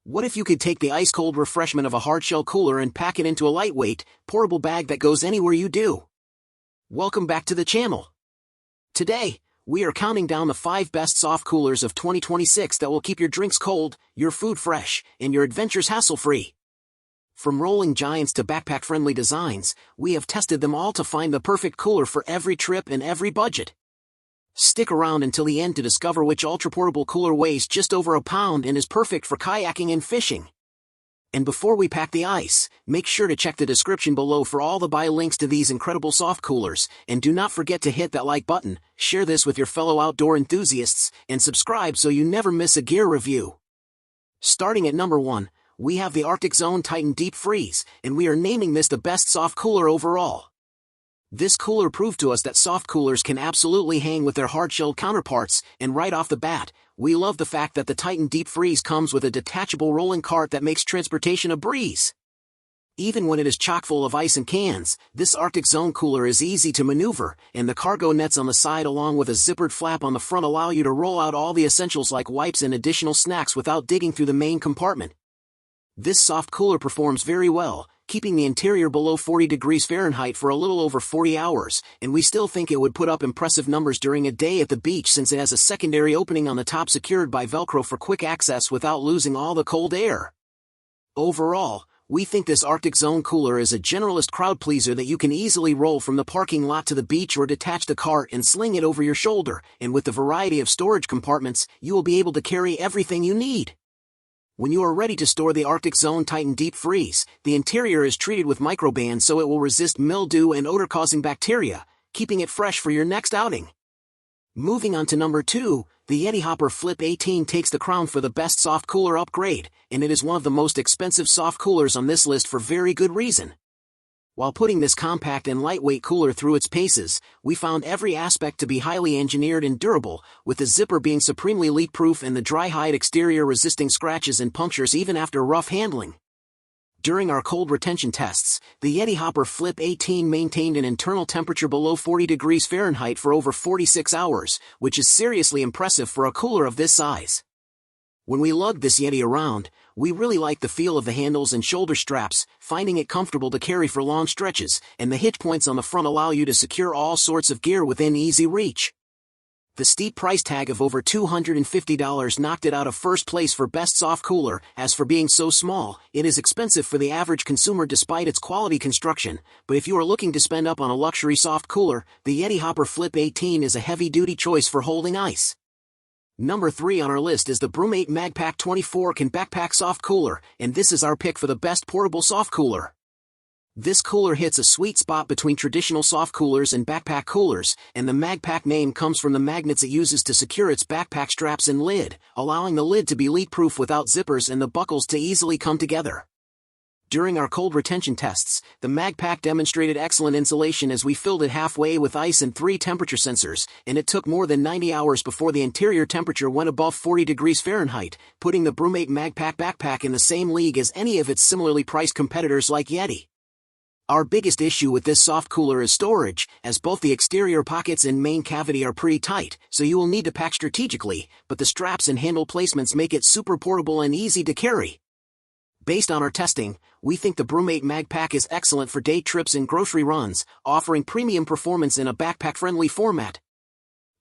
What if you could take the ice-cold refreshment of a hardshell cooler and pack it into a lightweight, portable bag that goes anywhere you do? Welcome back to the channel. Today, we are counting down the 5 best soft coolers of 2026 that will keep your drinks cold, your food fresh, and your adventures hassle-free. From rolling giants to backpack-friendly designs, we have tested them all to find the perfect cooler for every trip and every budget. Stick around until the end to discover which ultra-portable cooler weighs just over a pound and is perfect for kayaking and fishing. And before we pack the ice, make sure to check the description below for all the buy links to these incredible soft coolers, and do not forget to hit that like button, share this with your fellow outdoor enthusiasts, and subscribe so you never miss a gear review. Starting at number 1, we have the Arctic Zone Titan Deep Freeze, and we are naming this the best soft cooler overall. This cooler proved to us that soft coolers can absolutely hang with their hard-shelled counterparts, and right off the bat, we love the fact that the Titan Deep Freeze comes with a detachable rolling cart that makes transportation a breeze. Even when it is chock full of ice and cans, this Arctic Zone cooler is easy to maneuver, and the cargo nets on the side along with a zippered flap on the front allow you to roll out all the essentials like wipes and additional snacks without digging through the main compartment. This soft cooler performs very well, keeping the interior below 40 degrees Fahrenheit for a little over 40 hours, and we still think it would put up impressive numbers during a day at the beach since it has a secondary opening on the top secured by Velcro for quick access without losing all the cold air. Overall, we think this Arctic Zone cooler is a generalist crowd pleaser that you can easily roll from the parking lot to the beach or detach the cart and sling it over your shoulder, and with the variety of storage compartments, you will be able to carry everything you need. When you are ready to store the Arctic Zone Titan Deep Freeze, the interior is treated with microbands so it will resist mildew and odor-causing bacteria, keeping it fresh for your next outing. Moving on to number 2, the Yeti Hopper Flip 18 takes the crown for the best soft cooler upgrade, and it is one of the most expensive soft coolers on this list for very good reason. While putting this compact and lightweight cooler through its paces, we found every aspect to be highly engineered and durable, with the zipper being supremely leak-proof and the dry-hide exterior resisting scratches and punctures even after rough handling. During our cold retention tests, the Yeti Hopper Flip 18 maintained an internal temperature below 40 degrees Fahrenheit for over 46 hours, which is seriously impressive for a cooler of this size. When we lugged this Yeti around, we really liked the feel of the handles and shoulder straps, finding it comfortable to carry for long stretches, and the hitch points on the front allow you to secure all sorts of gear within easy reach. The steep price tag of over $250 knocked it out of first place for best soft cooler. As for being so small, it is expensive for the average consumer despite its quality construction, but if you are looking to spend up on a luxury soft cooler, the Yeti Hopper Flip 18 is a heavy-duty choice for holding ice. Number 3 on our list is the BrüMate MagPack 24 can backpack soft cooler, and this is our pick for the best portable soft cooler. This cooler hits a sweet spot between traditional soft coolers and backpack coolers, and the MagPack name comes from the magnets it uses to secure its backpack straps and lid, allowing the lid to be leak-proof without zippers and the buckles to easily come together. During our cold retention tests, the MagPack demonstrated excellent insulation as we filled it halfway with ice and 3 temperature sensors, and it took more than 90 hours before the interior temperature went above 40 degrees Fahrenheit, putting the BrüMate MagPack backpack in the same league as any of its similarly priced competitors like Yeti. Our biggest issue with this soft cooler is storage, as both the exterior pockets and main cavity are pretty tight, so you will need to pack strategically, but the straps and handle placements make it super portable and easy to carry. Based on our testing, we think the BrüMate MagPack is excellent for day trips and grocery runs, offering premium performance in a backpack-friendly format.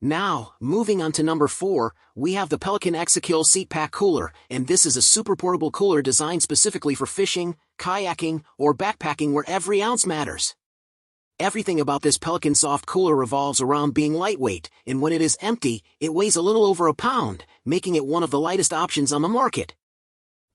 Now, moving on to number 4, we have the Pelican Exochill Seat Pack Cooler, and this is a super portable cooler designed specifically for fishing, kayaking, or backpacking where every ounce matters. Everything about this Pelican soft cooler revolves around being lightweight, and when it is empty, it weighs a little over a pound, making it one of the lightest options on the market.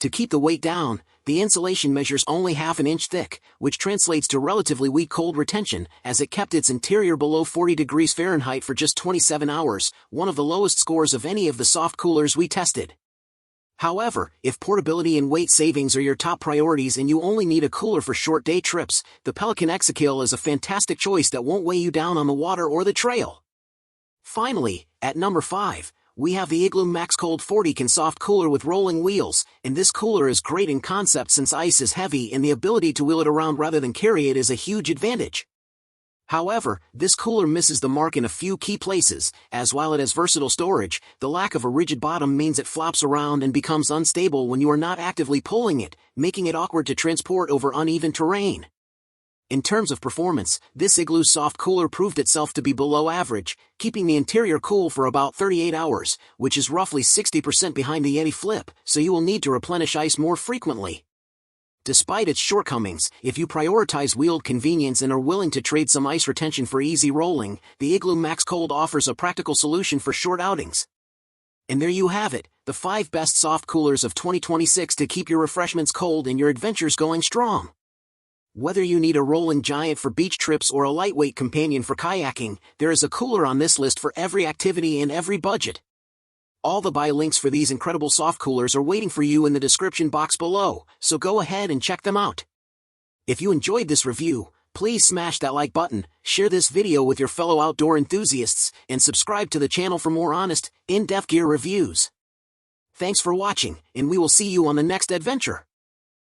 To keep the weight down, the insulation measures only half an inch thick, which translates to relatively weak cold retention, as it kept its interior below 40 degrees Fahrenheit for just 27 hours, one of the lowest scores of any of the soft coolers we tested. However, if portability and weight savings are your top priorities and you only need a cooler for short day trips, the Pelican Exochill is a fantastic choice that won't weigh you down on the water or the trail. Finally, at number 5, we have the Igloo MaxCold 40 can soft cooler with rolling wheels, and this cooler is great in concept since ice is heavy and the ability to wheel it around rather than carry it is a huge advantage. However, this cooler misses the mark in a few key places, as while it has versatile storage, the lack of a rigid bottom means it flops around and becomes unstable when you are not actively pulling it, making it awkward to transport over uneven terrain. In terms of performance, this Igloo soft cooler proved itself to be below average, keeping the interior cool for about 38 hours, which is roughly 60% behind the Yeti Flip, so you will need to replenish ice more frequently. Despite its shortcomings, if you prioritize wheeled convenience and are willing to trade some ice retention for easy rolling, the Igloo MaxCold offers a practical solution for short outings. And there you have it, the 5 best soft coolers of 2026 to keep your refreshments cold and your adventures going strong. Whether you need a rolling giant for beach trips or a lightweight companion for kayaking, there is a cooler on this list for every activity and every budget. All the buy links for these incredible soft coolers are waiting for you in the description box below, so go ahead and check them out. If you enjoyed this review, please smash that like button, share this video with your fellow outdoor enthusiasts, and subscribe to the channel for more honest, in-depth gear reviews. Thanks for watching, and we will see you on the next adventure.